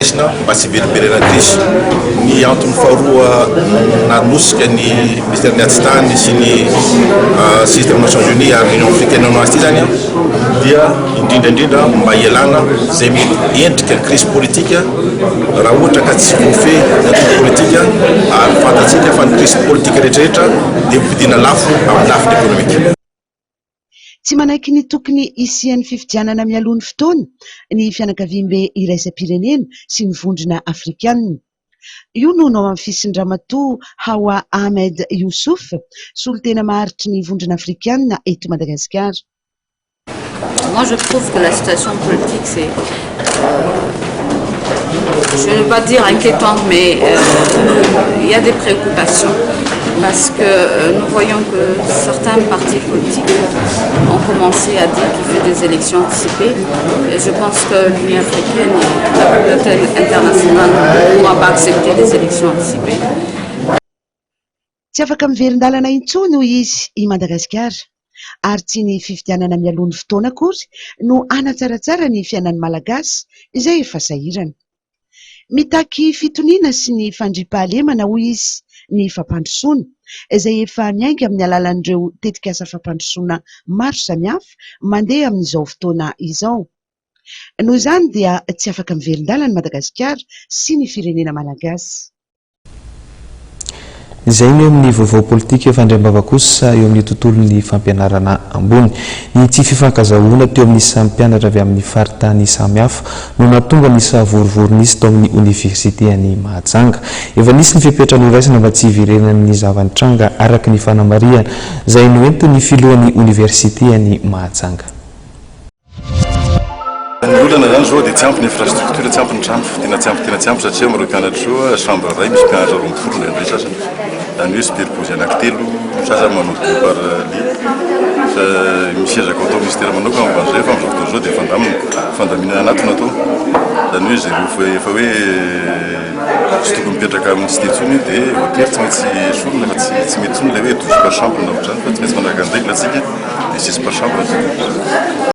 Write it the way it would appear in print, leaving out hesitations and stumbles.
raisina mba tsy velibelena krisy ny antony faharoa nanosika ny ministère ny atsitany sy ny système Nations Unies ary Union africaine no azy ty zany dia indrindra mba ialana zay mety endrika crise politique raha ohatra ka tsy voafehy ny politika ary fantatsika fa ny crise politique rehetrarehetra dia vidina lafo amin'ny lafiny économique. Tsy manaiky ny tokony isian'ny fifidianana mialohan'ny fotoana ny fianakaviam-be iraisam-pirenena sy ny vondrona afrikanina. Io no nao amin'ny fisin-dramatoa Hawa Ahmed Youssouf, solon-tena maharitry ny vondrona afrikanina eto Madagasikara. Moi, je trouve que la situation politique, c'est, je ne vais pas dire inquiétante, mais il y a des préoccupations parce que nous voyons que certains partis politiques ont commencé à dire qu'il fait des élections anticipées. Et je pense que l'Union africaine et la communauté internationale ne pourra pas accepter des élections anticipées. Tsy afaka miverin-dalana intsony hoy izy I Madagasikara. Ary tsy ny fifidianana mialohan'ny fotoana akory no anatsaratsara ny fiainan'ny malagasy izay efa sahirana. Mitaky fitoniana sy ny fandriam-pahalemana hoy izy ny fampandrosoana izay efa miainga amin'ny alalan'ireo tetikasa fampandrosoana maro samihafa mandeha amin'izao fotoana izao. Noho izany dia tsy afaka miverin-dalana Madagasikara sy ny firenena malagasy. Izay ny amin'ny vaovao politika fandriam-bava kosa eo amin'ny tontolon'ny fampianarana ambony. Ny tsy fifankazahoana teo amin'ny samy mpianatra avy amin'ny faritany samihafa no nahatonga ny savorivory tao amin'ny universitéany Mahajanga. Efa nisy ny fepetra noraisina mba tsy hiverenan'ny zavan-tranga araka ny fanamarihana izay noentiny filohan'ny universitéany Mahajanga. Ny olana zany zao dia tsy ampy ny infrastructure, tsy ampy ny trano, tena tsy ampy satria amin'ireo mpianatra io chambre ray misy mpianatra 20 indray sasany. Zany hoe superposé anankitelo sasany manao deux par lit. Misiezaka atao ministère manokana momban'izay fa amin'izao fotoana izao dia fandaminana anatony atao. Zany hoe zay efa hoe tsy tokony mipetraka amin'ny cité intsony dia hôtely tsy maintsy sorona fa tsy mety intsony ilay hoe 12 par chambre na ohatr'izany fa tsy maintsy manaraka an'izay ilatsika dia 6 par chambre.